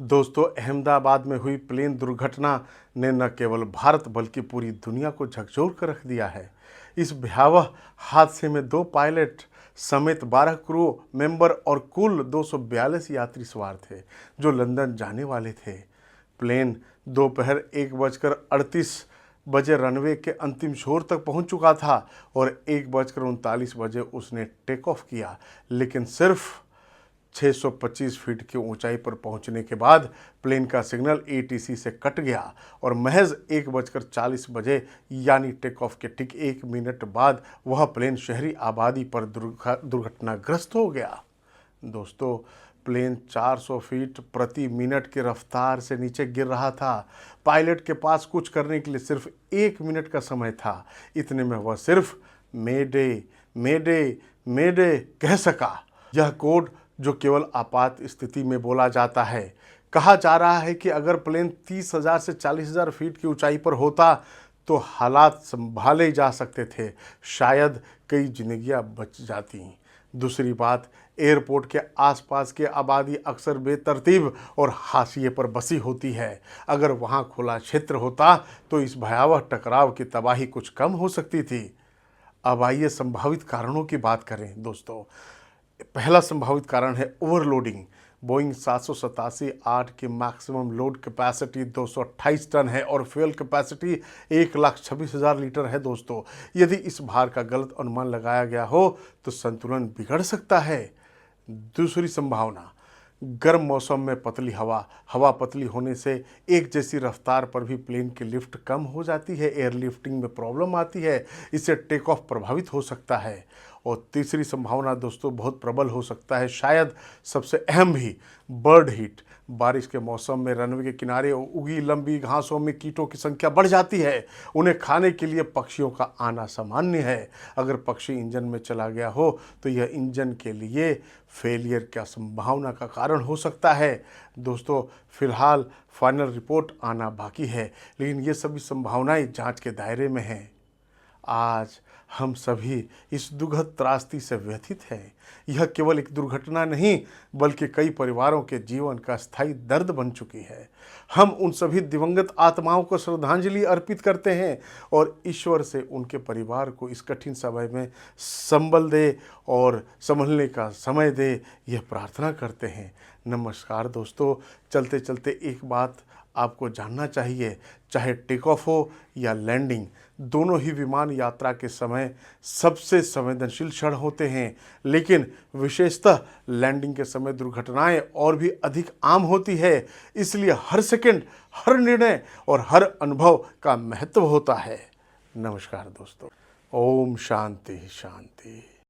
दोस्तों, अहमदाबाद में हुई प्लेन दुर्घटना ने न केवल भारत बल्कि पूरी दुनिया को झकझोर कर रख दिया है। इस भयावह हादसे में 2 पायलट समेत 12 क्रू मेंबर और कुल 242 यात्री सवार थे, जो लंदन जाने वाले थे। प्लेन दोपहर 1:38 रनवे के अंतिम छोर तक पहुंच चुका था और 1:39 उसने टेक ऑफ किया, लेकिन सिर्फ 625 फीट की ऊंचाई पर पहुंचने के बाद प्लेन का सिग्नल एटीसी से कट गया और महज 1:40 यानी टेक ऑफ के ठीक 1 मिनट बाद वह प्लेन शहरी आबादी पर दुर्घटनाग्रस्त हो गया। दोस्तों, प्लेन 400 फीट प्रति मिनट की रफ्तार से नीचे गिर रहा था। पायलट के पास कुछ करने के लिए सिर्फ 1 मिनट का समय था। इतने में वह सिर्फ मेडे मेडे मेडे कह सका। यह कोड जो केवल आपात स्थिति में बोला जाता है। कहा जा रहा है कि अगर प्लेन 30,000 से 40,000 फीट की ऊंचाई पर होता तो हालात संभाले जा सकते थे, शायद कई जिंदगियां बच जाती। दूसरी बात, एयरपोर्ट के आसपास की आबादी अक्सर बेतरतीब और हाशिए पर बसी होती है। अगर वहां खुला क्षेत्र होता तो इस भयावह टकराव की तबाही कुछ कम हो सकती थी। अब आइए संभावित कारणों की बात करें। दोस्तों, पहला संभावित कारण है ओवरलोडिंग। बोइंग 787-8 की मैक्सिमम लोड कैपेसिटी 228 टन है और फ्यूल कैपेसिटी 1,26,000 लीटर है। दोस्तों, यदि इस भार का गलत अनुमान लगाया गया हो तो संतुलन बिगड़ सकता है। दूसरी संभावना, गर्म मौसम में पतली हवा पतली होने से एक जैसी रफ्तार पर भी प्लेन की लिफ्ट कम हो जाती है, एयर लिफ्टिंग में प्रॉब्लम आती है, इससे टेक ऑफ प्रभावित हो सकता है। और तीसरी संभावना दोस्तों बहुत प्रबल हो सकता है, शायद सबसे अहम भी, बर्ड हीट। बारिश के मौसम में रनवे के किनारे उगी लंबी घासों में कीटों की संख्या बढ़ जाती है। उन्हें खाने के लिए पक्षियों का आना सामान्य है। अगर पक्षी इंजन में चला गया हो तो यह इंजन के लिए फेलियर का संभावना का कारण हो सकता है। दोस्तों, फिलहाल फाइनल रिपोर्ट आना बाकी है, लेकिन ये सभी संभावनाएं जांच के दायरे में हैं। आज हम सभी इस दुखद त्रासदी से व्यथित हैं। यह केवल एक दुर्घटना नहीं बल्कि कई परिवारों के जीवन का स्थायी दर्द बन चुकी है। हम उन सभी दिवंगत आत्माओं को श्रद्धांजलि अर्पित करते हैं और ईश्वर से उनके परिवार को इस कठिन समय में संबल दे और संभलने का समय दे, यह प्रार्थना करते हैं। नमस्कार दोस्तों, चलते चलते एक बात आपको जानना चाहिए, चाहे टेक ऑफ हो या लैंडिंग, दोनों ही विमान यात्रा के समय सबसे संवेदनशील क्षण होते हैं, लेकिन विशेषतः लैंडिंग के समय दुर्घटनाएं और भी अधिक आम होती है। इसलिए हर सेकंड, हर निर्णय और हर अनुभव का महत्व होता है। नमस्कार दोस्तों। ओम शांति शांति।